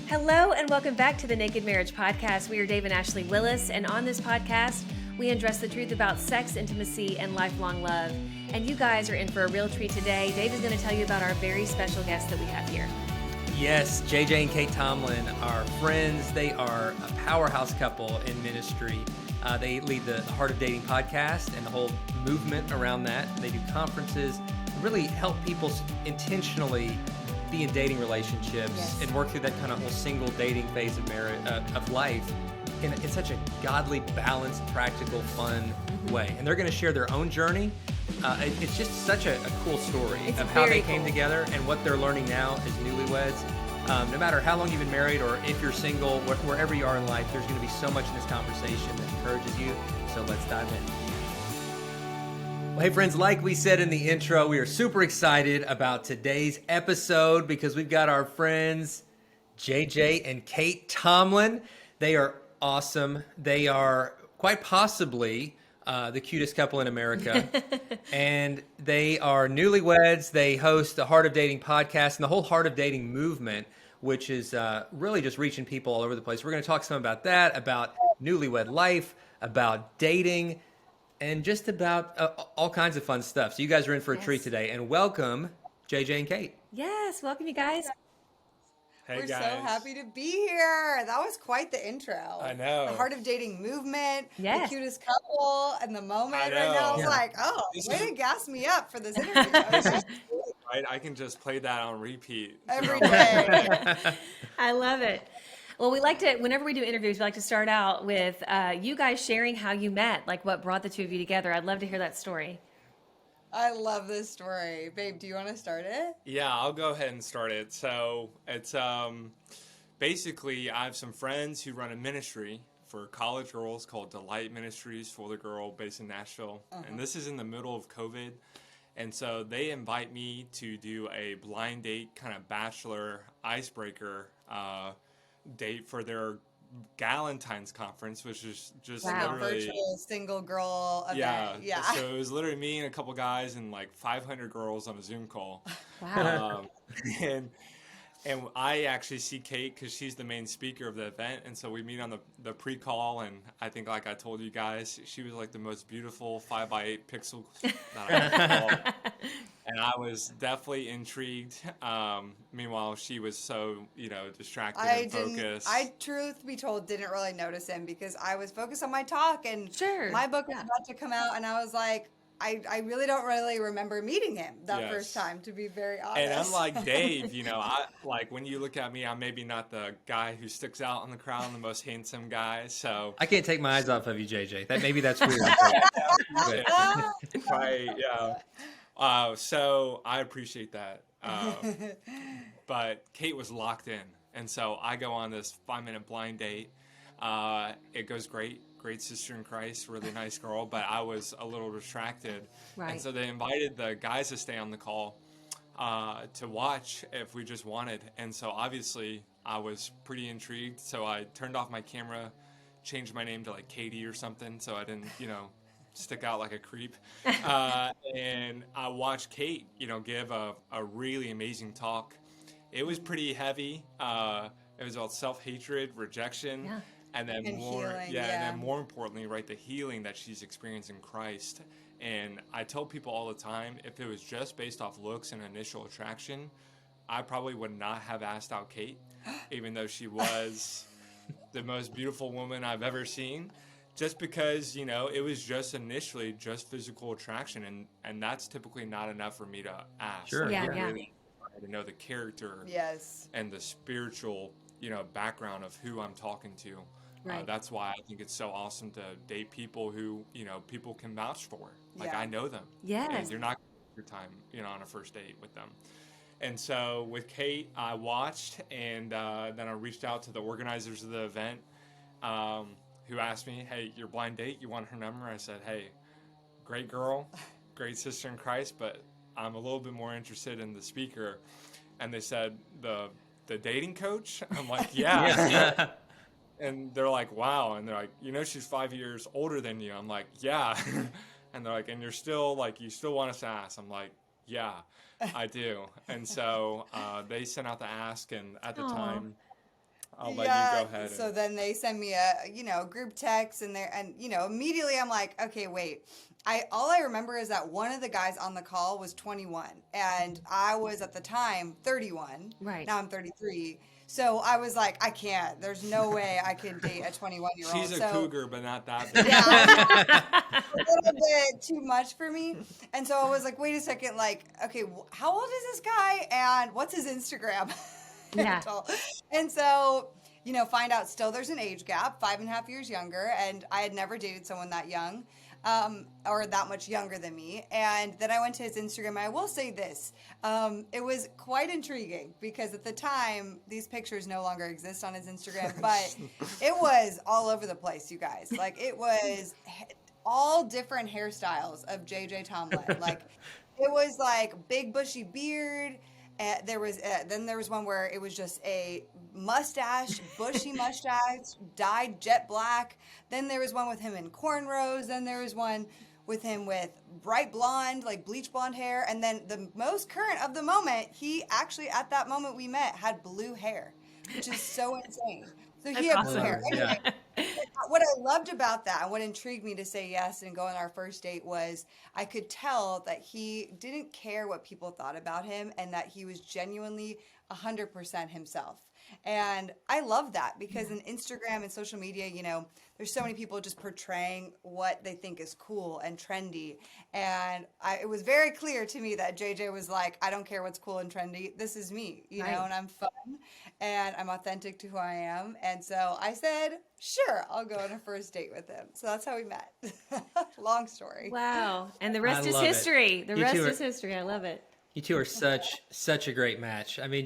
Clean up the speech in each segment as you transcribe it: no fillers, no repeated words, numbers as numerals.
Hello and welcome back to the Naked Marriage Podcast. We are Dave and Ashley Willis, and on this podcast, we address the truth about sex, intimacy, and lifelong love. And you guys are in for a real treat today. Dave is going to tell you about our very special guest that we have here. Yes, JJ and Kait Tomlin are friends. They are a powerhouse couple in ministry. They lead the Heart of Dating podcast and the whole movement around that. They do conferences, really help people intentionally be in dating relationships and work through that kind of whole single dating phase of marriage, of life in such a godly, balanced, practical, fun way. And they're going to share their own journey. It's just such a cool story of how they came together and what they're learning now as newlyweds. No matter how long you've been married or if you're single, wherever you are in life, there's going to be so much in this conversation that encourages you. So let's dive in. Well, hey friends, like we said in the intro, we are super excited about today's episode because we've got our friends JJ and Kait Tomlin. They are awesome. They are quite possibly the cutest couple in America. And they are newlyweds. They host the Heart of Dating podcast and the whole Heart of Dating movement, which is really just reaching people all over the place. We're going to talk some about that, about newlywed life, about dating, and just about all kinds of fun stuff. So you guys are in for a treat today. And welcome, JJ and Kait. Yes, welcome you guys. Hey We're guys. so happy to be here. That was quite the intro. I know. The Heart of Dating movement, Yes. the cutest couple, and the moment I right now. I was know. like, oh, This way is- to gas me up for this interview. Right? I can just play that on repeat. Every day. I love it. Well, we like to, whenever we do interviews, we like to start out with you guys sharing how you met, like what brought the two of you together. I'd love to hear that story. I love this story. Babe, do you want to start it? Yeah, I'll go ahead and start it. So it's basically I have some friends who run a ministry for college girls called Delight Ministries for the Girl based in Nashville. And this is in the middle of COVID. And so they invite me to do a blind date kind of bachelor icebreaker date for their Galentine's conference, which is just Wow. literally Virtual single girl event. Yeah. So it was literally me and a couple guys and like 500 girls on a Zoom call. Wow. And I actually see Kait because she's the main speaker of the event. And so we meet on the pre-call. And I think, like I told you guys, she was like the most beautiful 5x8 pixels that I ever saw. And I was definitely intrigued. Meanwhile, she was so, distracted and focused. I, truth be told, didn't really notice him because I was focused on my talk and Sure. my book was about to come out and I was like, I really don't really remember meeting him that first time, to be very honest. And unlike Dave, I like when you look at me, I'm maybe not the guy who sticks out in the crowd, I'm the most handsome guy. So I can't take my eyes off of you, JJ. Maybe that's weird. right, yeah. So I appreciate that. But Kait was locked in. And so I go on this 5-minute blind date. It goes great. Great sister in Christ, really nice girl, but I was a little distracted. Right. And so they invited the guys to stay on the call to watch if we just wanted. And so obviously I was pretty intrigued. So I turned off my camera, changed my name to like Katie or something so I didn't, stick out like a creep. And I watched Kait, give a really amazing talk. It was pretty heavy. It was about self-hatred, rejection. Yeah. And then And healing, and then more importantly, right, the healing that she's experienced in Christ. And I tell people all the time, if it was just based off looks and initial attraction, I probably would not have asked out Kait, even though she was the most beautiful woman I've ever seen. Just because, it was just initially just physical attraction, and that's typically not enough for me to ask. Sure. Yeah, I yeah. really wanted to know the character Yes. and the spiritual, background of who I'm talking to. Right. That's why I think it's so awesome to date people who, people can vouch for. Like, Yeah. I know them. Yes. And you're not going to waste your time, on a first date with them. And so with Kait, I watched, and then I reached out to the organizers of the event who asked me, hey, your blind date, you want her number? I said, hey, great girl, great sister in Christ, but I'm a little bit more interested in the speaker. And they said, the dating coach? I'm like, yeah. And they're like, wow. And they're like, she's 5 years older than you. I'm like, yeah. And they're like, and you're still like, you still want us to ask? I'm like, yeah, I do. And so they sent out the ask. And at the time, I'll let you go ahead. So then they send me a group text, and immediately I'm like, okay, wait. All I remember is that one of the guys on the call was 21, and I was at the time 31. Right. Now I'm 33. So I was like, I can't. There's no way I can date a 21-year-old. She's a cougar, but not that big. Yeah, a little bit too much for me. And so I was like, wait a second, like, okay, how old is this guy, and what's his Instagram? Yeah. And so, find out still there's an age gap, 5.5 years younger, and I had never dated someone that young. Or that much younger than me. And then I went to his Instagram, and I will say this. It was quite intriguing because at the time, these pictures no longer exist on his Instagram, but it was all over the place, you guys. Like, it was all different hairstyles of JJ Tomlin. Like, it was like big bushy beard. There was one where it was just a mustache, bushy mustache, dyed jet black. Then there was one with him in cornrows. Then there was one with him with bright blonde, like bleach blonde hair. And then the most current of the moment, he actually, at that moment we met, had blue hair, which is so insane. So he had blue hair. Anyway, what I loved about that, and what intrigued me to say yes and go on our first date, was I could tell that he didn't care what people thought about him, and that he was genuinely 100% himself. And I love that because in Instagram and social media, there's so many people just portraying what they think is cool and trendy. And it was very clear to me that JJ was like, I don't care what's cool and trendy. This is me, Right. and I'm fun and I'm authentic to who I am. And so I said, sure, I'll go on a first date with him. So that's how we met. Long story. Wow. And the rest is love it. history. The You rest two are- is history. I love it. You two are such a great match. I mean,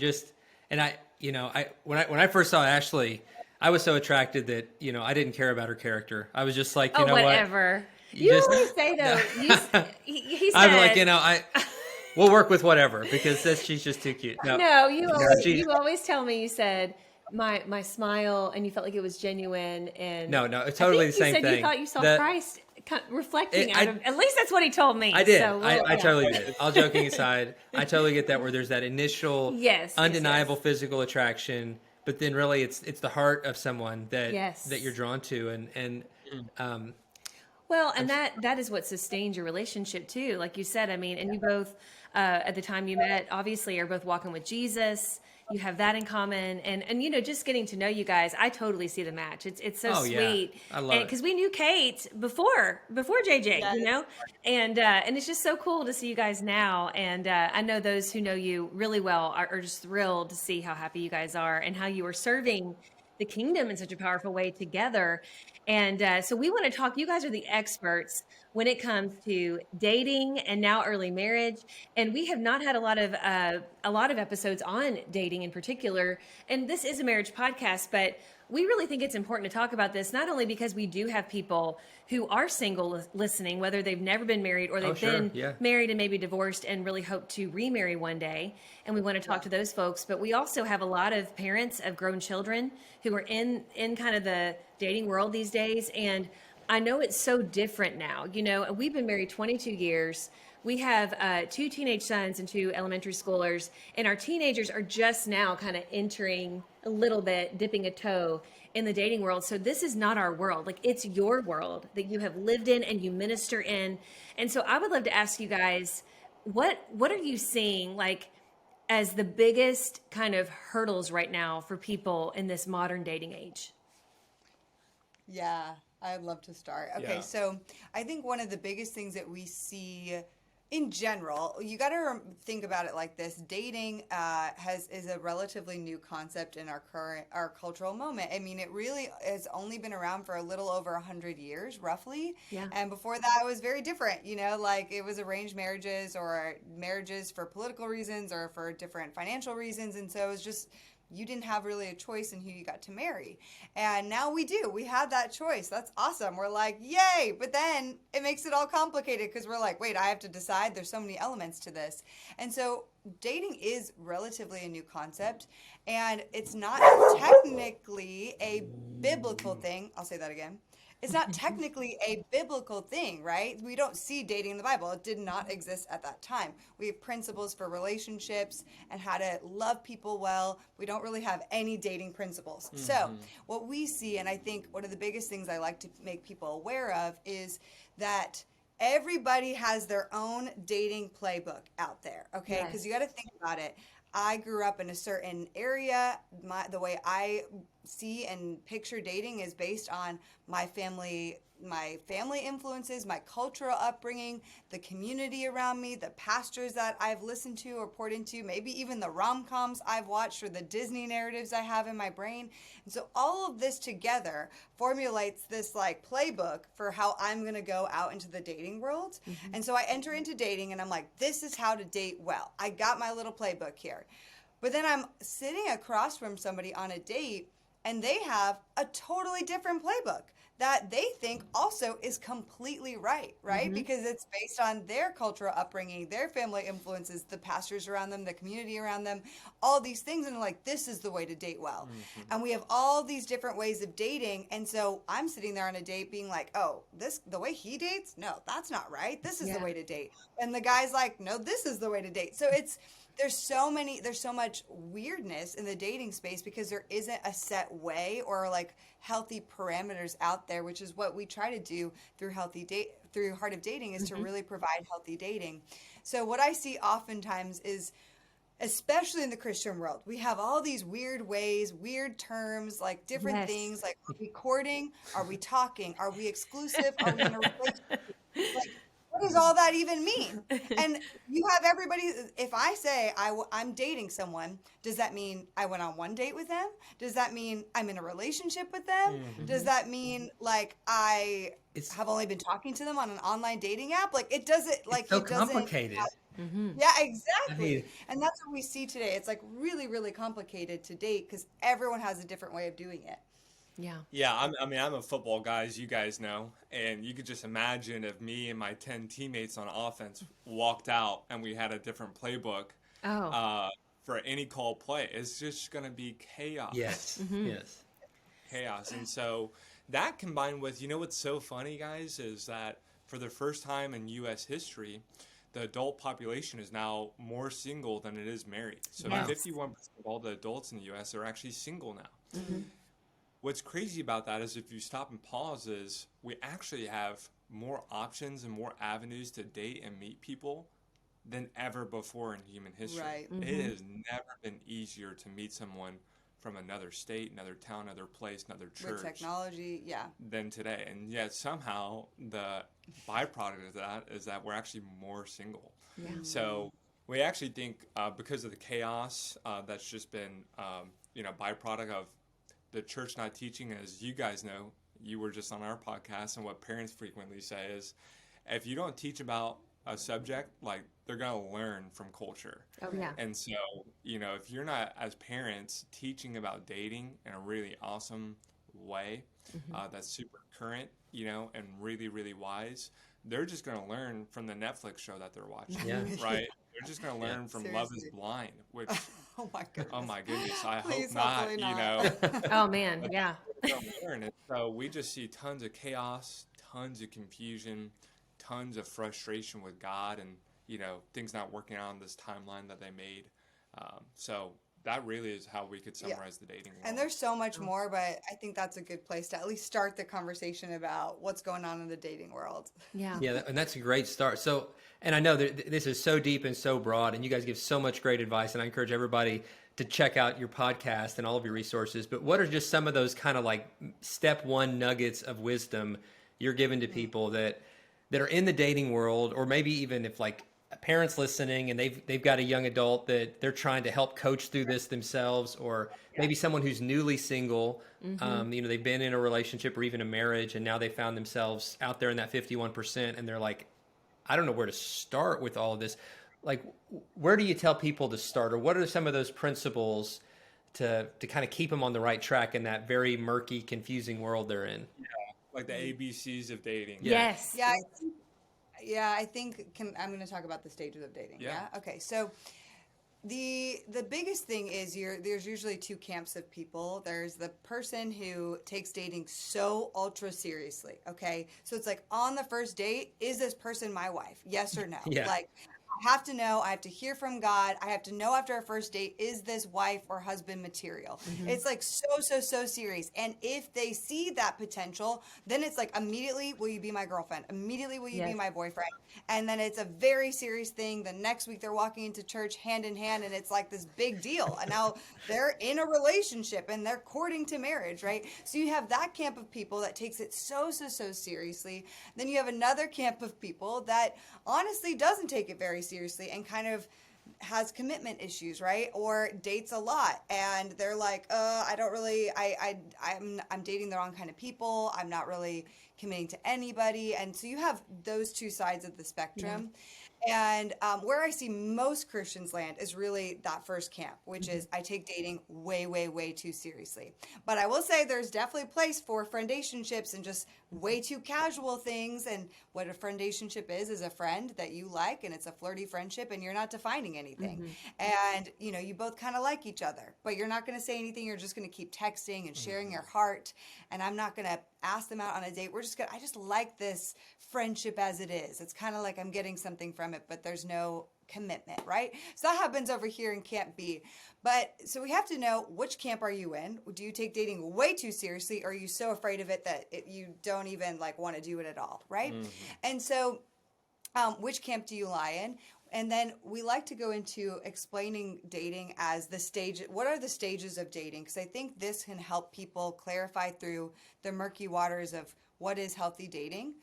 when I first saw Ashley, I was so attracted that, I didn't care about her character. I was just like, whatever. what? You always say though. He said, I'm like, we'll work with whatever because she's just too cute. No, you always tell me, you said my smile, and you felt like it was genuine. And No, it's totally the same you said thing. You thought you saw Christ reflecting out of. At least that's what he told me. I did. So, I totally did. All joking aside, I totally get that, where there's that initial, undeniable physical attraction, but then really it's the heart of someone that you're drawn to, and well, and that is what sustains your relationship too. Like you said, I mean, and you both at the time you met, obviously, are both walking with Jesus. You have that in common, and just getting to know you guys, I totally see the match. It's so sweet. I love it because we knew Kate before JJ, and it's just so cool to see you guys now. And I know those who know you really well are just thrilled to see how happy you guys are and how you are serving the kingdom in such a powerful way together. And so we want to talk. You guys are the experts when it comes to dating and now early marriage. And we have not had a lot of episodes on dating in particular. And this is a marriage podcast, but we really think it's important to talk about this, not only because we do have people who are single listening, whether they've never been married or they've been married and maybe divorced and really hope to remarry one day. And we want to talk to those folks. But we also have a lot of parents of grown children who are in kind of the dating world these days. And I know it's so different now. We've been married 22 years. We have 2 teenage sons and 2 elementary schoolers, and our teenagers are just now kind of entering a little bit, dipping a toe in the dating world. So this is not our world. Like, it's your world that you have lived in and you minister in. And so I would love to ask you guys, what are you seeing like as the biggest kind of hurdles right now for people in this modern dating age? Yeah, I'd love to start. Okay, so I think one of the biggest things that we see in general, you got to think about it like this: dating is a relatively new concept in our cultural moment. I mean, it really has only been around for a little over 100 years, roughly. Yeah. And before that, it was very different. Like it was arranged marriages or marriages for political reasons or for different financial reasons, and so it was just, you didn't have really a choice in who you got to marry. And now we do. We have that choice. That's awesome. We're like, yay. But then it makes it all complicated because we're like, wait, I have to decide. There's so many elements to this. And so dating is relatively a new concept. And it's not technically a biblical thing. I'll say that again. it's not technically a biblical thing, right? We don't see dating in the Bible. It did not exist at that time. We have principles for relationships and how to love people well. We don't really have any dating principles. So what we see, and I think one of the biggest things I like to make people aware of, is that everybody has their own dating playbook out there, okay? Because you got to think about it. I grew up in a certain area. The way I see and picture dating is based on my family influences, my cultural upbringing, the community around me, the pastors that I've listened to or poured into, maybe even the rom-coms I've watched or the Disney narratives I have in my brain. And so all of this together formulates this like playbook for how I'm going to go out into the dating world. And so I enter into dating and I'm like, this is how to date well. I got my little playbook here. But then I'm sitting across from somebody on a date and they have a totally different playbook that they think also is completely right? Because it's based on their cultural upbringing, their family influences, the pastors around them, the community around them, all these things. And like, this is the way to date well. And we have all these different ways of dating. And so I'm sitting there on a date being like, oh, the way he dates? No, that's not right. This is the way to date. And the guy's like, no, this is the way to date. So there's so much weirdness in the dating space because there isn't a set way or like healthy parameters out there, which is what we try to do through through Heart of Dating, is to really provide healthy dating. So what I see oftentimes is, especially in the Christian world, we have all these weird ways, weird terms, like different things, like, are we courting? Are we talking? Are we exclusive? Are we in a relationship? Like, what does all that even mean? And you have everybody, if I say I'm dating someone, does that mean I went on one date with them? Does that mean I'm in a relationship with them? Does that mean like I have only been talking to them on an online dating app? Like it doesn't, like so it doesn't. complicated. Yeah, exactly. And that's what we see today. It's like really, really complicated to date because everyone has a different way of doing it. Yeah, I'm a football guy, as you guys know, and you could just imagine if me and my 10 teammates on offense walked out and we had a different playbook for any call play. It's just going to be chaos. Yes. Chaos. And so that combined with, what's so funny, guys, is that for the first time in U.S. history, the adult population is now more single than it is married. So 51% of all the adults in the U.S. are actually single now. What's crazy about that is if you stop and pause is we actually have more options and more avenues to date and meet people than ever before in human history. Right. It has never been easier to meet someone from another state, another town, another place, another church. With technology, than today. And yet somehow the byproduct of that is that we're actually more single. So we actually think because of the chaos that's just been byproduct of the church not teaching, as you guys know, you were just on our podcast, and what parents frequently say is, if you don't teach about a subject, like they're going to learn from culture. And so, if you're not, as parents, teaching about dating in a really awesome way, that's super current, and really, really wise, they're just going to learn from the Netflix show that they're watching, right? They're just going to learn from Seriously. Love is Blind, which... Oh my goodness! I Please, hope not. Oh man, yeah. And so we just see tons of chaos, tons of confusion, tons of frustration with God, and things not working out on this timeline that they made. So that really is how we could summarize the dating world. And there's so much more, but I think that's a good place to at least start the conversation about what's going on in the dating world. Yeah, and that's a great start. So, and I know that this is so deep and so broad, and you guys give so much great advice, and I encourage everybody to check out your podcast and all of your resources. But what are just some of those kind of like step one nuggets of wisdom you're giving to people that are in the dating world, or maybe even if like parents listening and they've got a young adult that they're trying to help coach through this themselves, or maybe someone who's newly single, they've been in a relationship or even a marriage, and now they found themselves out there in that 51%, and they're like, I don't know where to start with all of this. Like, where do you tell people to start, or what are some of those principles to kind of keep them on the right track in that very murky, confusing world they're in? Like the ABCs of dating. Yes. I think I'm going to talk about the stages of dating. Yeah. Okay. So The biggest thing is there's usually two camps of people. There's the person who takes dating so ultra seriously, okay? So it's like, on the first date, is this person my wife? Yes or no? Yeah. Like, I have to know, I have to hear from God. I have to know after our first date, is this wife or husband material? It's like so serious. And if they see that potential, then it's like, immediately, will you be my girlfriend? Immediately, will you be my boyfriend? And then it's a very serious thing. The next week they're walking into church hand in hand, and it's like this big deal. And now they're in a relationship and they're courting to marriage, right? So you have that camp of people that takes it so seriously. Then you have another camp of people that honestly doesn't take it very seriously and kind of has commitment issues, right? Or dates a lot and they're like, I don't really, I'm dating the wrong kind of people. I'm not really committing to anybody. And so you have those two sides of the spectrum. And where I see most Christians land is really that first camp, which is, I take dating way too seriously. But I will say there's definitely a place for friendationships and just way too casual things. And what a friendationship is a friend that you like, and it's a flirty friendship, and you're not defining anything. And, you both kind of like each other, but you're not going to say anything. You're just going to keep texting and sharing your heart. And I'm not going to ask them out on a date. I just like this friendship as it is. It's kind of like I'm getting something from it, but there's no commitment, right? So that happens over here in Camp B. But so we have to know, which camp are you in? Do you take dating way too seriously, or are you so afraid of it that you don't even want to do it at all, right? And so which camp do you lie in? And then we like to go into explaining dating as the stage. What are the stages of dating? Because I think this can help people clarify through the murky waters of what is healthy dating.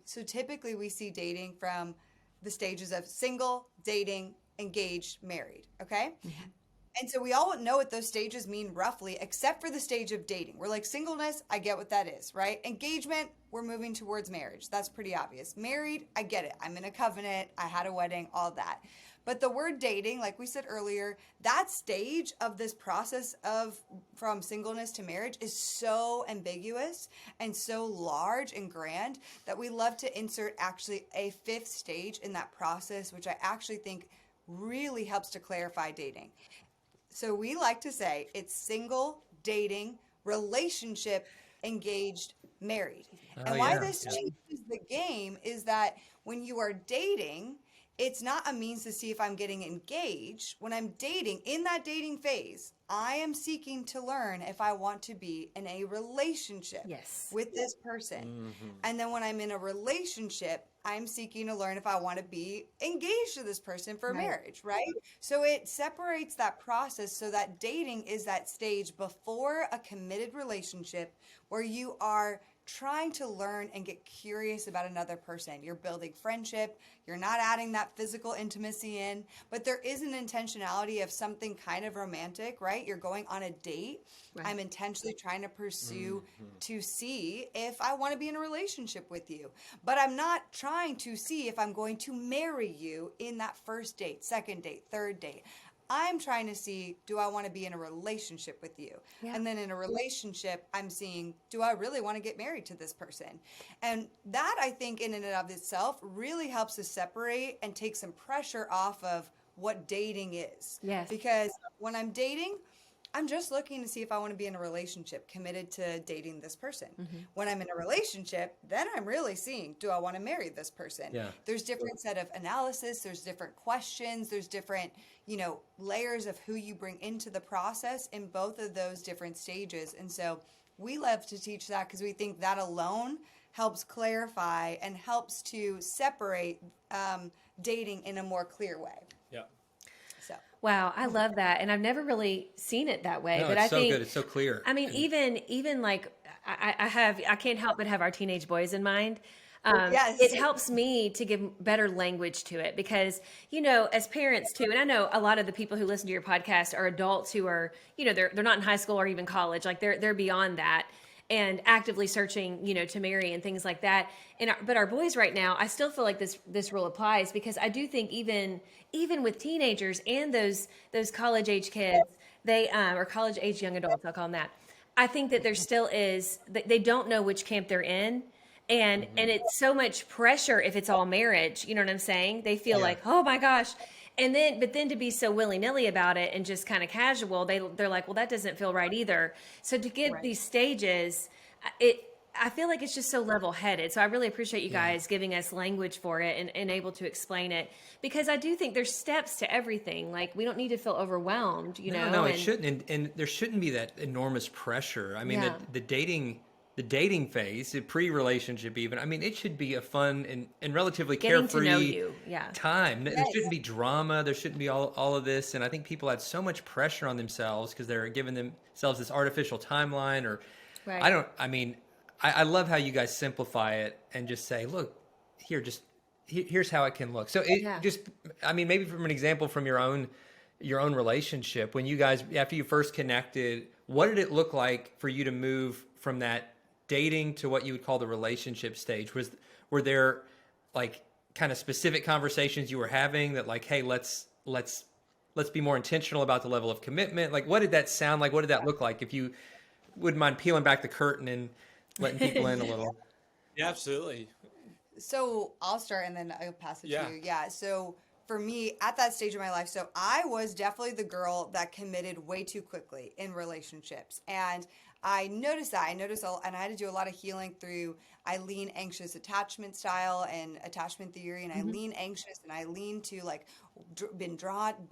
So typically we see dating from the stages of single, dating, engaged, married, okay? And so we all know what those stages mean roughly, except for the stage of dating. We're like, singleness, I get what that is, right? Engagement, we're moving towards marriage. That's pretty obvious. Married, I get it. I'm in a covenant. I had a wedding, all that. But the word dating, like we said earlier, that stage of this process from singleness to marriage is so ambiguous and so large and grand that we love to insert actually a fifth stage in that process, which I actually think really helps to clarify dating. So we like to say it's single, dating, relationship, engaged, married. And why this changes the game is that when you are dating, it's not a means to see if I'm getting engaged. When I'm dating, in that dating phase, I am seeking to learn if I want to be in a relationship with this person. And then when I'm in a relationship, I'm seeking to learn if I want to be engaged to this person for marriage, right? So it separates that process so that dating is that stage before a committed relationship where you are trying to learn and get curious about another person. You're building friendship. You're not adding that physical intimacy in, but there is an intentionality of something kind of romantic, right? You're going on a date. I'm intentionally trying to pursue to see if I want to be in a relationship with you, but I'm not trying to see if I'm going to marry you in that first date, second date, third date. I'm trying to see, do I want to be in a relationship with you? And then in a relationship, I'm seeing, do I really want to get married to this person? And that, I think, in and of itself, really helps us separate and take some pressure off of what dating is. Because when I'm dating, I'm just looking to see if I want to be in a relationship, committed to dating this person. When I'm in a relationship, then I'm really seeing, do I want to marry this person? There's different set of analysis. There's different questions. There's different, layers of who you bring into the process in both of those different stages. And so we love to teach that because we think that alone helps clarify and helps to separate dating in a more clear way. Wow, I love that, and I've never really seen it that way. No, but it's I so think good. It's so clear. I mean, even like I can't help but have our teenage boys in mind. It helps me to give better language to it because, as parents too, and I know a lot of the people who listen to your podcast are adults who are, they're not in high school or even college, like they're beyond that and actively searching, to marry and things like that. But our boys right now, I still feel like this rule applies because I do think even with teenagers and those college age kids, they or college age young adults, I'll call them that. I think that there still is, they don't know which camp they're in. And it's so much pressure if it's all marriage, you know what I'm saying? They feel like, oh my gosh. but then to be so willy-nilly about it and just kind of casual, they're like, well, that doesn't feel right either. So to give these stages, I feel like it's just so level-headed. So I really appreciate you guys giving us language for it and able to explain it, because I do think there's steps to everything. Like, we don't need to feel overwhelmed, you know? No, it shouldn't. And there shouldn't be that enormous pressure. I mean, the dating phase, the pre-relationship even, I mean, it should be a fun and relatively carefree time. There shouldn't be drama. There shouldn't be all of this. And I think people had so much pressure on themselves because they're giving themselves this artificial timeline I love how you guys simplify it and just say, look, here's how it can look. So maybe from an example from your own relationship, when you guys, after you first connected, what did it look like for you to move from that dating to what you would call the relationship stage? Were there like kind of specific conversations you were having that like, hey, let's be more intentional about the level of commitment? Like, what did that sound like? What did that look like? If you wouldn't mind peeling back the curtain and letting people in a little. Yeah, absolutely. So I'll start and then I'll pass it to you. Yeah. So for me, at that stage of my life, so I was definitely the girl that committed way too quickly in relationships. And I noticed that. And I had to do a lot of healing through Eileen anxious attachment style and attachment theory. And Eileen anxious, and I lean to like be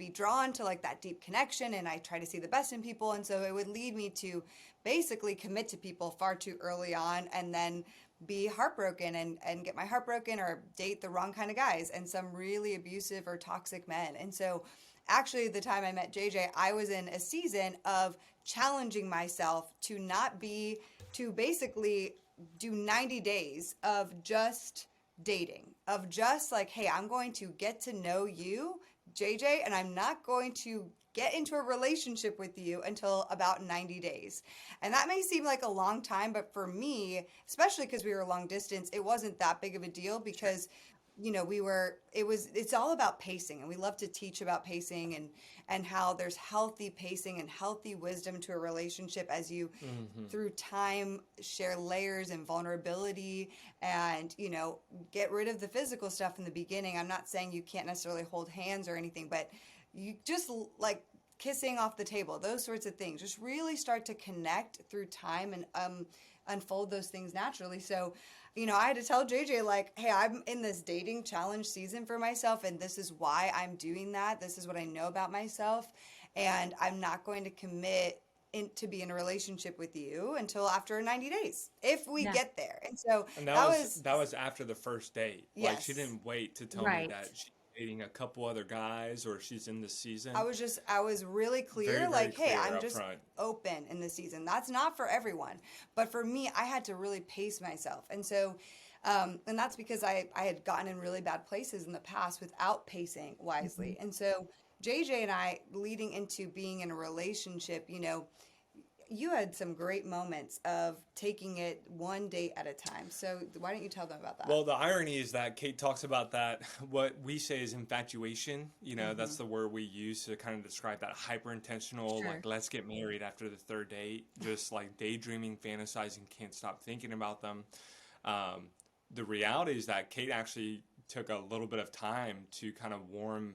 drawn to like that deep connection. And I try to see the best in people. And so it would lead me to basically commit to people far too early on and then be heartbroken and get my heart broken or date the wrong kind of guys and some really abusive or toxic men. And so actually the time I met JJ, I was in a season of challenging myself to basically do 90 days of just dating, of just like, hey, I'm going to get to know you, JJ, and I'm not going to get into a relationship with you until about 90 days. And that may seem like a long time, but for me, especially because we were long distance, it wasn't that big of a deal because, you know, it's all about pacing, and we love to teach about pacing and how there's healthy pacing and healthy wisdom to a relationship as you through time share layers and vulnerability and, you know, get rid of the physical stuff in the beginning. I'm not saying you can't necessarily hold hands or anything, but you just like kissing off the table, those sorts of things, just really start to connect through time and unfold those things naturally. So, you know, I had to tell JJ like, hey, I'm in this dating challenge season for myself, and this is why I'm doing that. This is what I know about myself, and I'm not going to commit to be in a relationship with you until after 90 days, if we get there. And so that was after the first date. Yes. Like, she didn't wait to tell me that she's dating a couple other guys or she's in this season. I was really clear, very like, clear hey, I'm just front. open in this season. That's not for everyone. But for me, I had to really pace myself. And so, and that's because I had gotten in really bad places in the past without pacing wisely. And so JJ and I, leading into being in a relationship, you know, you had some great moments of taking it one date at a time. So why don't you tell them about that? Well, the irony is that Kate talks about that. What we say is infatuation. You know, that's the word we use to kind of describe that hyper-intentional, like, let's get married after the third date. Just like daydreaming, fantasizing, can't stop thinking about them. The reality is that Kate actually took a little bit of time to kind of warm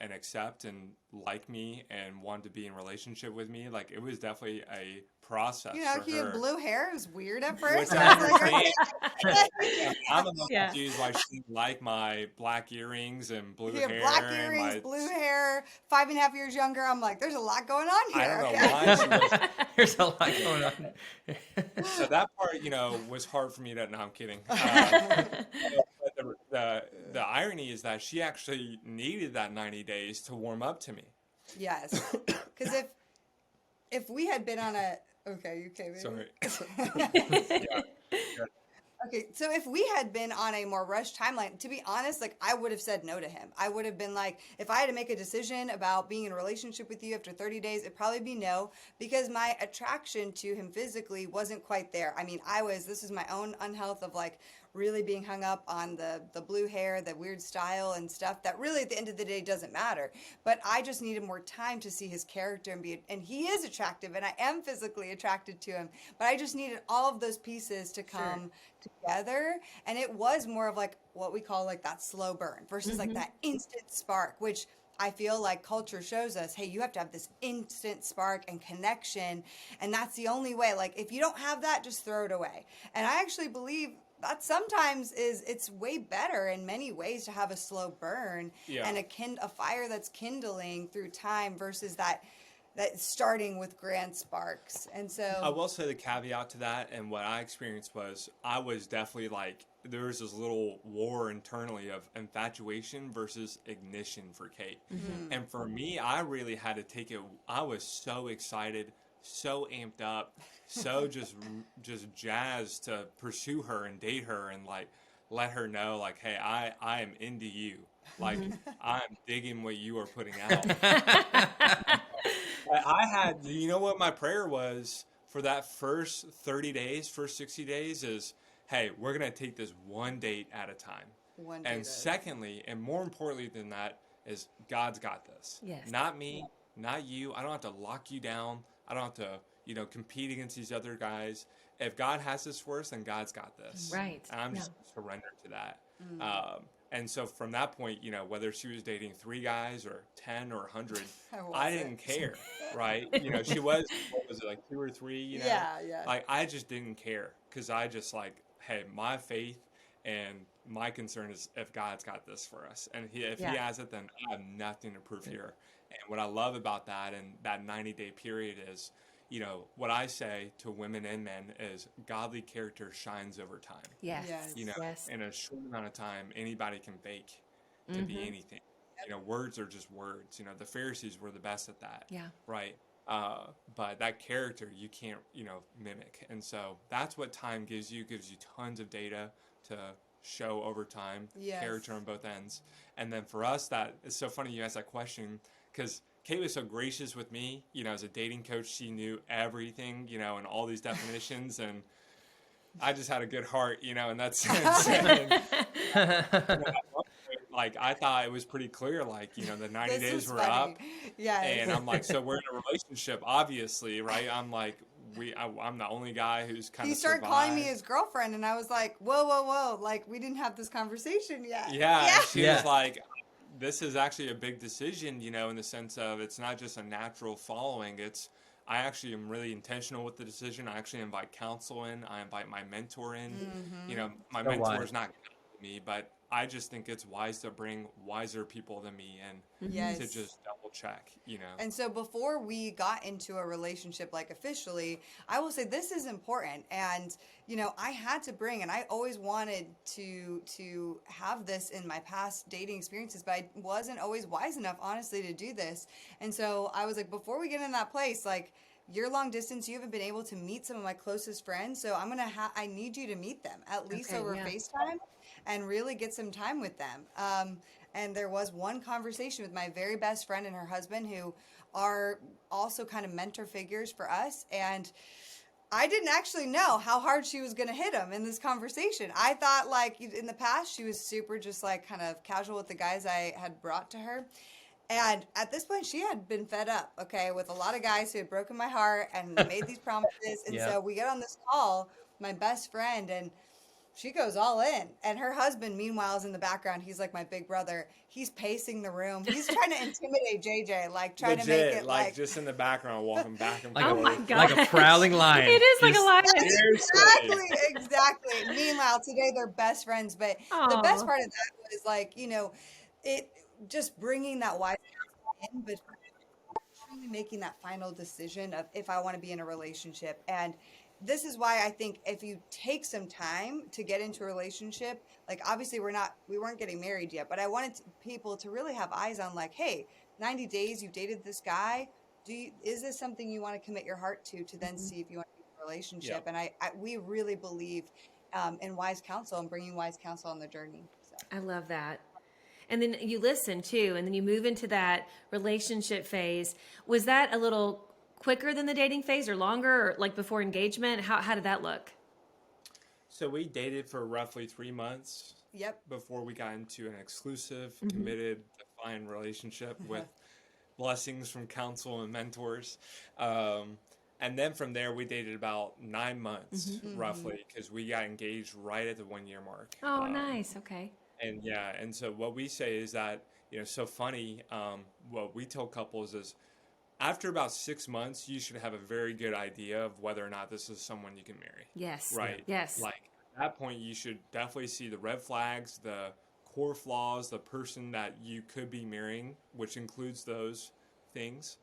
and accept and like me and want to be in relationship with me. Like, it was definitely a process. You know, for he her. had blue hair. It was weird at first. Which I understand. I'm a little confused why she didn't like my black earrings and blue he hair. had black earrings, blue hair, 5.5 years younger. I'm like, there's a lot going on here. I don't know why she was. There's a lot going on. So that part, you know, was hard for me to. No, I'm kidding. But the irony is that she actually needed that 90 days to warm up to me. Yes, because if we had been on a you came in. Sorry. Okay, so if we had been on a more rushed timeline, to be honest, like, I would have said no to him. I would have been like, if I had to make a decision about being in a relationship with you after 30 days, it'd probably be no, because my attraction to him physically wasn't quite there. I mean, this is my own unhealth of like really being hung up on the blue hair, the weird style and stuff that really at the end of the day doesn't matter. But I just needed more time to see his character and he is attractive and I am physically attracted to him, but I just needed all of those pieces to come together. And it was more of like what we call like that slow burn versus like that instant spark, which I feel like culture shows us, hey, you have to have this instant spark and connection. And that's the only way. Like, if you don't have that, just throw it away. And I actually believe that sometimes it's way better in many ways to have a slow burn and a fire that's kindling through time versus that starting with grand sparks. And so I will say the caveat to that, and what I experienced was I was definitely like, there was this little war internally of infatuation versus ignition for Kait. And for me, I really had to take it. I was so excited, so amped up, so just jazzed to pursue her and date her and like let her know like, hey, I am into you. Like I'm digging what you are putting out. I had, you know what my prayer was for that first 30 days, first 60 days is, hey, we're going to take this one date at a time. And secondly, and more importantly than that, is God's got this. Yes. Not me, not you. I don't have to lock you down. I don't have to, compete against these other guys. If God has this for us, then God's got this. Right. And I'm just surrendered to that. And so from that point, whether she was dating 3 guys or 10 or 100, I didn't care, right? She was, what was it, like 2 or 3, Yeah. Like, I just didn't care because I just like, hey, my faith and my concern is if God's got this for us. And if he has it, then I have nothing to prove here. And what I love about that and that 90-day period is, what I say to women and men is godly character shines over time. Yes. In a short amount of time, anybody can fake to be anything. Words are just words. The Pharisees were the best at that. Yeah. Right. But that character you can't, mimic. And so that's what time gives you tons of data to show over time, character on both ends. And then for us, that it's so funny you asked that question because Kait was so gracious with me, as a dating coach, she knew everything, and all these definitions, and I just had a good heart, in that sense. Like, I thought it was pretty clear, like, the 90 days were up. Yeah. And I'm like, so we're in a relationship, obviously, right? I'm like, I'm the only guy who's kind of He started calling me his girlfriend, and I was like, whoa. Like, we didn't have this conversation yet. Yeah. She was like, this is actually a big decision, in the sense of it's not just a natural following. I actually am really intentional with the decision. I actually invite counsel in. I invite my mentor in. My mentor is not me, but I just think it's wise to bring wiser people than me in to just double check, And so before we got into a relationship, like officially, I will say this is important. And, I had to bring, and I always wanted to have this in my past dating experiences, but I wasn't always wise enough, honestly, to do this. And so I was like, before we get in that place, like, you're long distance, you haven't been able to meet some of my closest friends. So I need you to meet them at least over FaceTime and really get some time with them. And there was one conversation with my very best friend and her husband who are also kind of mentor figures for us. And I didn't actually know how hard she was going to hit him in this conversation. I thought like in the past, she was super just like kind of casual with the guys I had brought to her. And at this point, she had been fed up, with a lot of guys who had broken my heart and made these promises. And so we get on this call, my best friend, and she goes all in. And her husband, meanwhile, is in the background. He's like my big brother. He's pacing the room. He's trying to intimidate JJ, like trying to make it like just in the background, walking back and forth. Oh my God. Like a prowling lion. It is like a lion. Exactly. Meanwhile, today they're best friends. But the best part of that was like, it just bringing that wise in, but really making that final decision of if I want to be in a relationship. And this is why I think if you take some time to get into a relationship, like obviously we weren't getting married yet, but I wanted people to really have eyes on like, hey, 90 days, you dated this guy. Is this something you want to commit your heart to then see if you want to be in a relationship? And we really believe in wise counsel and bringing wise counsel on the journey. So. I love that. And then you listen too, and then you move into that relationship phase. Was that a little quicker than the dating phase or longer, or like before engagement? How did that look? So we dated for roughly 3 months. Yep. Before we got into an exclusive, committed, defined relationship with blessings from counsel and mentors. And then from there, we dated about 9 months, roughly, because we got engaged right at the 1 year mark. Oh, nice. Okay. And yeah, and so what we say is that, so funny, what we tell couples is after about 6 months, you should have a very good idea of whether or not this is someone you can marry. Yes. Right? Yes. Like at that point, you should definitely see the red flags, the core flaws, the person that you could be marrying, which includes those things.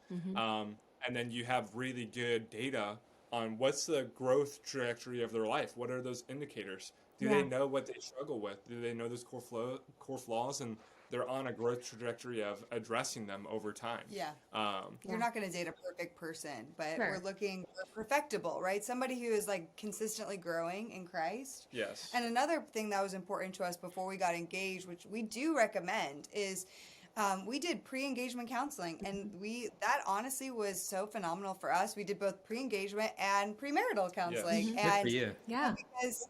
And then you have really good data on what's the growth trajectory of their life. What are those indicators? Do they know what they struggle with? Do they know those core flaws? And they're on a growth trajectory of addressing them over time. Yeah. You're not going to date a perfect person, but Sure. we're looking for perfectible, right? Somebody who is like consistently growing in Christ. Yes. And another thing that was important to us before we got engaged, which we do recommend, is we did pre-engagement counseling, and that honestly was so phenomenal for us. We did both pre-engagement and premarital counseling. Good And for you. Yeah. because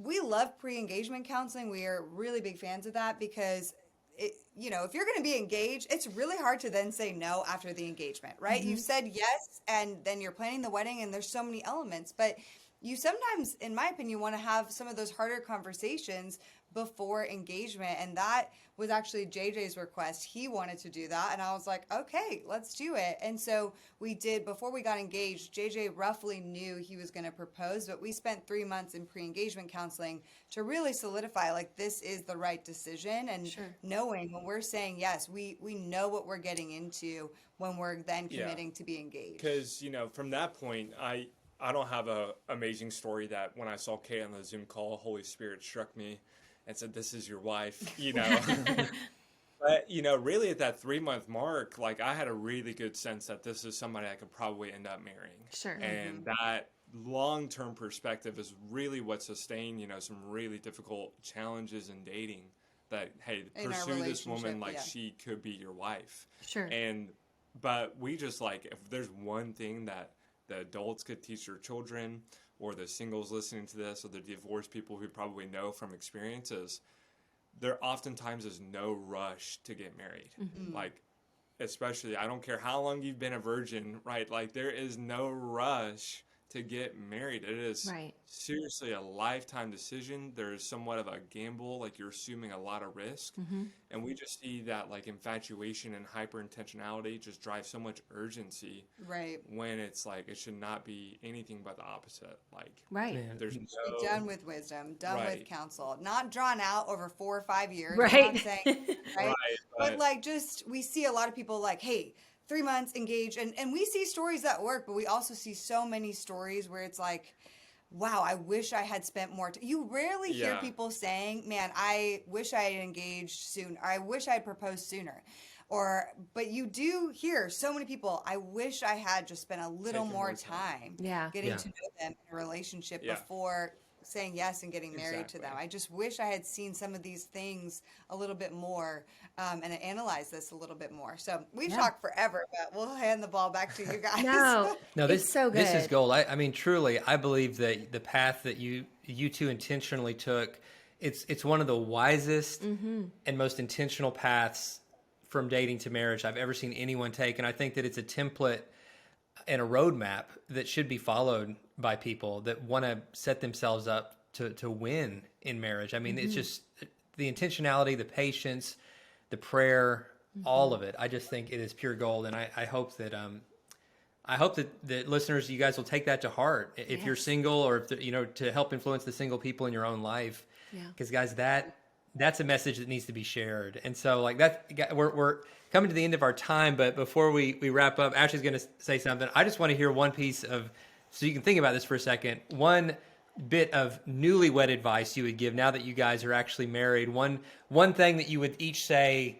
we love pre-engagement counseling, we are really big fans of that because if you're going to be engaged, it's really hard to then say no after the engagement, right? You said yes, and then you're planning the wedding, and there's so many elements, but you sometimes, in my opinion, want to have some of those harder conversations before engagement. And that was actually JJ's request. He wanted to do that. And I was like, okay, let's do it. And so we did, before we got engaged, JJ roughly knew he was going to propose, but we spent 3 months in pre-engagement counseling to really solidify, like, this is the right decision. And knowing when we're saying yes, we know what we're getting into when we're then committing to be engaged. Because, from that point, I don't have a amazing story that when I saw Kay on the Zoom call, Holy Spirit struck me and said, this is your wife, But, really at that 3 month mark, like I had a really good sense that this is somebody I could probably end up marrying. Sure. And that long-term perspective is really what sustained, some really difficult challenges in dating that, hey, In our pursue this woman relationship, like she could be your wife. Sure. But we just if there's one thing that the adults could teach their children, or the singles listening to this, or the divorced people who probably know from experiences, there oftentimes is no rush to get married. Like, especially, I don't care how long you've been a virgin, right? Like, there is no rush to get married. It is seriously a lifetime decision. There is somewhat of a gamble, like you're assuming a lot of risk. And we just see that like infatuation and hyper intentionality just drive so much urgency. Right. When it's like it should not be anything but the opposite. Like there's Be done with wisdom, done with counsel, not drawn out over 4 or 5 years. Right. I'm not saying, but like we see a lot of people like, hey, 3 months engaged, and we see stories that work, but we also see so many stories where it's like, wow, I wish I had spent more time. You rarely hear people saying, man, I wish I had engaged soon, or I wish I had proposed sooner. But you do hear so many people, I wish I had just spent a little more time getting to know them in a relationship before saying yes and getting married to them. I just wish I had seen some of these things a little bit more and analyzed this a little bit more. So we've talked forever, but we'll hand the ball back to you guys. No, this it's so good. This is gold. I mean, truly, I believe that the path that you two intentionally took, it's one of the wisest and most intentional paths from dating to marriage I've ever seen anyone take. And I think that it's a template and a roadmap that should be followed by people that want to set themselves up to win in marriage. I mean, it's just the intentionality, the patience, the prayer, all of it. I just think it is pure gold. And I hope that that listeners, you guys will take that to heart. If you're single, or if to help influence the single people in your own life. Because guys, that's a message that needs to be shared. And so like that, we're coming to the end of our time, but before we wrap up, Ashley's going to say something. I just want to hear one piece of, so you can think about this for a second, one bit of newlywed advice you would give now that you guys are actually married. One thing that you would each say,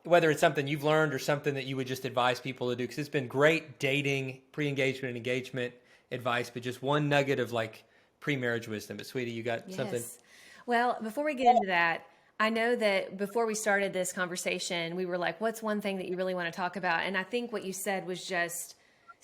whether it's something you've learned or something that you would just advise people to do, because it's been great dating, pre-engagement and engagement advice, but just one nugget of like pre-marriage wisdom. But sweetie, you got something? Well, before we get into that, I know that before we started this conversation, we were like, what's one thing that you really want to talk about? And I think what you said was just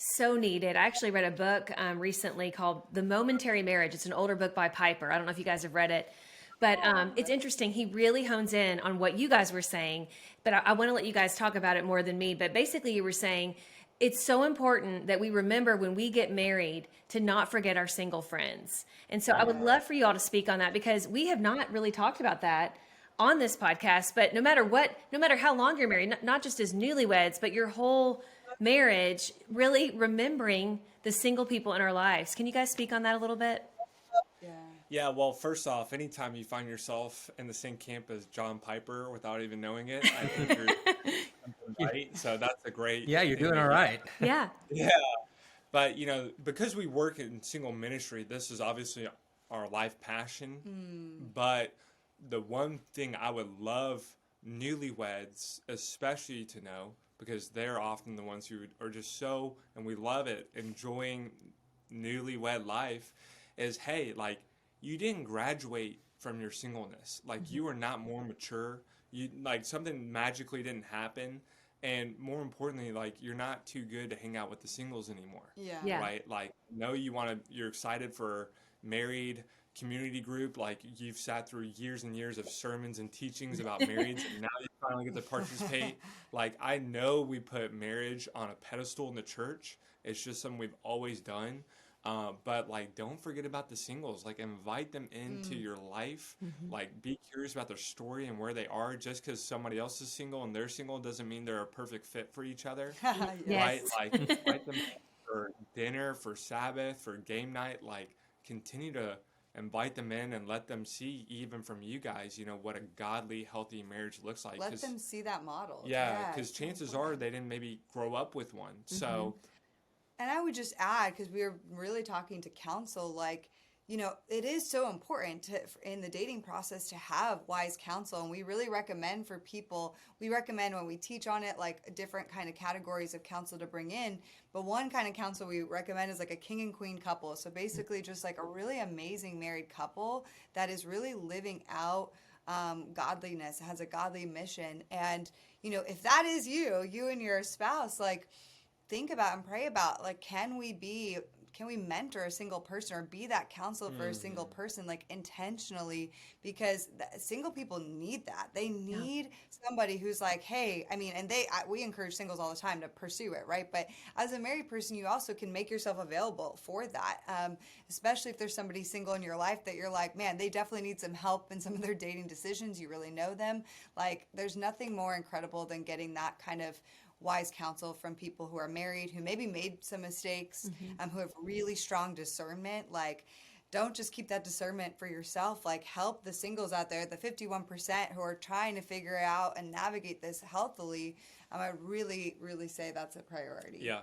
So needed. I actually read a book recently called The Momentary Marriage. It's an older book by Piper. I don't know if you guys have read it, but it's interesting. He really hones in on what you guys were saying, but I want to let you guys talk about it more than me. But basically, you were saying it's so important that we remember when we get married to not forget our single friends. And so I would love for you all to speak on that, because we have not really talked about that on this podcast. But no matter how long you're married, not just as newlyweds, but your whole marriage, really remembering the single people in our lives. Can you guys speak on that a little bit? Yeah, well, first off, anytime you find yourself in the same camp as John Piper without even knowing it, I think you're right. So that's a great. Yeah, you're doing all right. Yeah. Yeah. But, because we work in single ministry, this is obviously our life passion. But the one thing I would love newlyweds especially to know, because they're often the ones who are just so, and we love it, enjoying newlywed life, is, hey, like, you didn't graduate from your singleness. Like, you are not more mature. You, like, something magically didn't happen. And more importantly, like, you're not too good to hang out with the singles anymore. Yeah. Right? Like, you're excited for married community group. Like, you've sat through years and years of sermons and teachings about marriage, and now you finally get to participate. Like, I know we put marriage on a pedestal in the church. It's just something we've always done. But, like, don't forget about the singles. Like, invite them into your life. Like, be curious about their story and where they are. Just because somebody else is single and they're single doesn't mean they're a perfect fit for each other. Right? Like, invite them for dinner, for Sabbath, for game night. Like, continue to invite them in and let them see, even from you guys, what a godly, healthy marriage looks like. Let them see that model. Yeah, because chances are they didn't maybe grow up with one. So... And I would just add, because we were really talking to counsel, like, it is so important in the dating process to have wise counsel. And we really recommend when we teach on it, like, different kind of categories of counsel to bring in. But one kind of counsel we recommend is like a king and queen couple. So basically just like a really amazing married couple that is really living out godliness, has a godly mission. And, if that is you and your spouse, like, think about and pray about, like, can we mentor a single person or be that counselor for a single person, like, intentionally, because single people need that. They need somebody who's like, hey, I mean, and we encourage singles all the time to pursue it, right? But as a married person, you also can make yourself available for that, especially if there's somebody single in your life that you're like, man, they definitely need some help in some of their dating decisions. You really know them. Like, there's nothing more incredible than getting that kind of wise counsel from people who are married, who maybe made some mistakes, who have really strong discernment. Like, don't just keep that discernment for yourself. Like, help the singles out there, the 51% who are trying to figure out and navigate this healthily. I really, really say that's a priority. Yeah.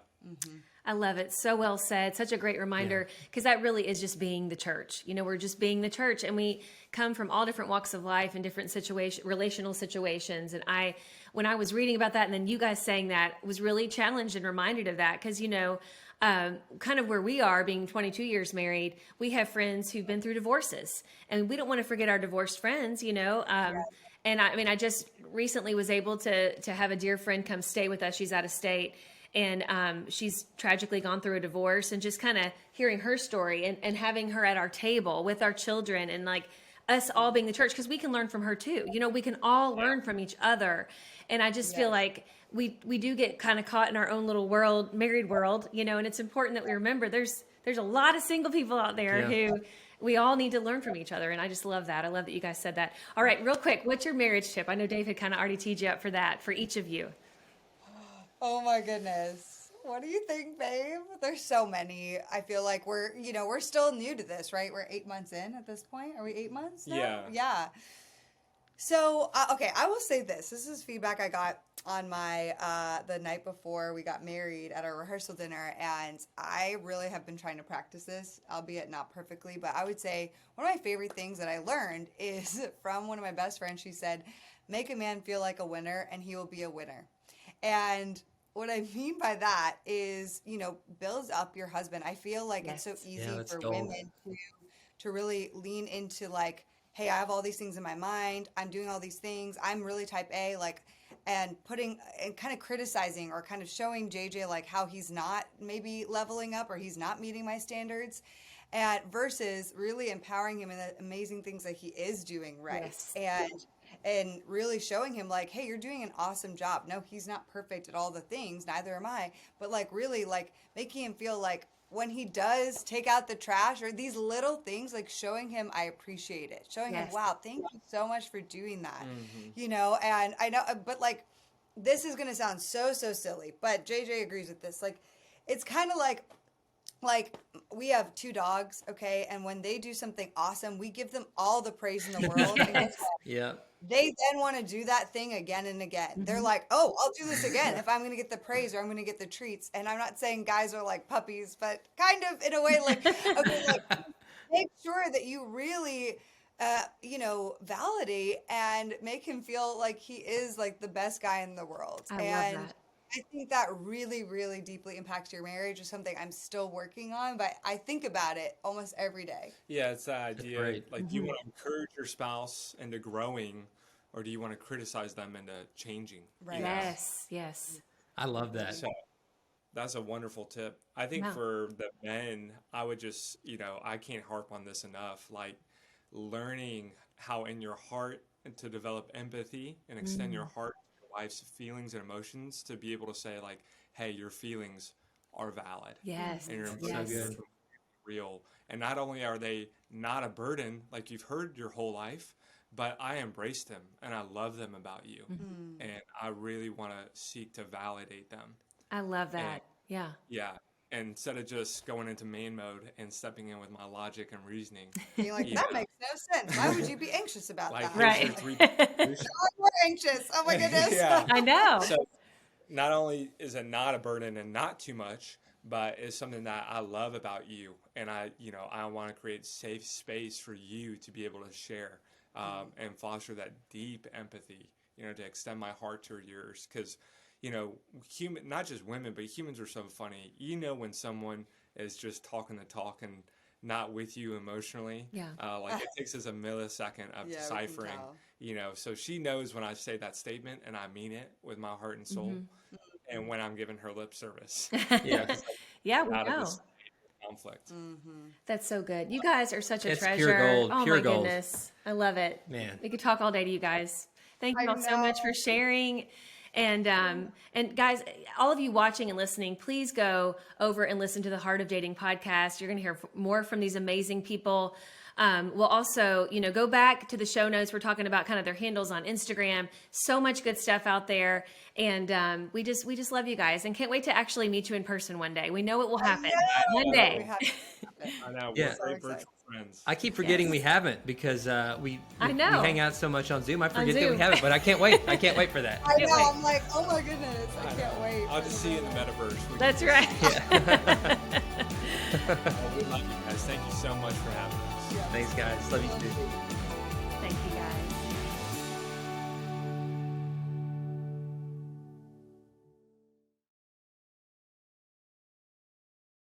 I love it. So well said. Such a great reminder, because that really is just being the church. We're just being the church, and we come from all different walks of life and different relational situations. And when I was reading about that, and then you guys saying that, was really challenged and reminded of that, because, kind of where we are, being 22 years married, we have friends who've been through divorces, and we don't want to forget our divorced friends, And I just recently was able to have a dear friend come stay with us. She's out of state, and she's tragically gone through a divorce, and just kind of hearing her story and having her at our table with our children, and like us all being the church, because we can learn from her too. We can all learn from each other. And I just feel like we do get kind of caught in our own little world, married world, and it's important that we remember there's a lot of single people out there who we all need to learn from each other. And I just love that. I love that you guys said that. All right, real quick, what's your marriage tip? I know Dave had kind of already teed you up for that, for each of you. Oh my goodness. What do you think, babe? There's so many. I feel like we're still new to this, right? We're 8 months in at this point. Are we 8 months now? Yeah. So, okay, I will say this. This is feedback I got on my, the night before we got married at our rehearsal dinner, and I really have been trying to practice this, albeit not perfectly, but I would say one of my favorite things that I learned is from one of my best friends. She said, make a man feel like a winner, and he will be a winner. And what I mean by that is, builds up your husband. I feel like it's so easy for women to really lean into, like, hey, I have all these things in my mind. I'm doing all these things. I'm really type A. Like, putting and kind of criticizing or kind of showing JJ like how he's not maybe leveling up or he's not meeting my standards, and versus really empowering him in the amazing things that he is doing right. Yes. And really showing him like, hey, you're doing an awesome job. No, he's not perfect at all the things, neither am I, but like really like making him feel like when he does take out the trash or these little things, like showing him I appreciate it, showing him, wow, thank you so much for doing that, you know. And I know, but like, this is going to sound so silly, but JJ agrees with this. Like, it's kind of like we have 2 dogs, okay? And when they do something awesome, we give them all the praise in the world. And guess what? Yeah. They then want to do that thing again and again. They're like, oh, I'll do this again if I'm going to get the praise or I'm going to get the treats. And I'm not saying guys are like puppies, but kind of in a way like, okay, like make sure that you really, you know, validate and make him feel like he is like the best guy in the world. I love that. I think that really, really deeply impacts your marriage is something I'm still working on, but I think about it almost every day. Yeah, it's that idea. great. Like, do you want to encourage your spouse into growing, or do you want to criticize them into changing? Right. You know? Yes. I love that. So that's a wonderful tip. I think Wow. for the men, I would just, you know, I can't harp on this enough. Like, learning how in your heart to develop empathy and extend your heart to your wife's feelings and emotions to be able to say, like, hey, your feelings are valid. Yes. And your So emotions good. are real. And not only are they not a burden, like you've heard your whole life, but I embrace them and I love them about you. And I really want to seek to validate them. I love that. Yeah. Yeah. And instead of just going into man mode and stepping in with my logic and reasoning. Being like, that makes no sense. Why would you be anxious about Like, that? here's Right. your 3 solutions. We're anxious. Oh my goodness. Yeah. I know. So not only is it not a burden and not too much, but it's something that I love about you. And I want to create safe space for you to be able to share and foster that deep empathy, to extend my heart to yours. Because, not just women, but humans are so funny. When someone is just talking the talk and not with you emotionally. Yeah. It takes us a millisecond of Yeah, we can deciphering, tell. so she knows when I say that statement and I mean it with my heart and soul, and when I'm giving her lip service. Yeah. Yeah, we Out of know. this conflict. That's so good. You guys are such a It's treasure. pure gold, Oh pure my gold. goodness. I love it. Man. We could talk all day to you guys. Thank you I all so much know. for sharing. And guys, all of you watching and listening, please go over and listen to the Heart of Dating podcast. You're going to hear more from these amazing people. We'll also, go back to the show notes. We're talking about kind of their handles on Instagram. So much good stuff out there. And we just love you guys and can't wait to actually meet you in person one day. We know it will happen one We day. have- I know. Yeah. We're So great excited. virtual friends. I keep forgetting we haven't because we I know. hang out so much on Zoom. I forget that Zoom. we haven't, but I can't wait. I can't wait for that. I Can't know. wait. I'm like, oh my goodness. I can't wait. I'll just see you in the metaverse. We can That's do right. Well, we love you guys. Thank you so much for having us. Thanks, guys. Love you too.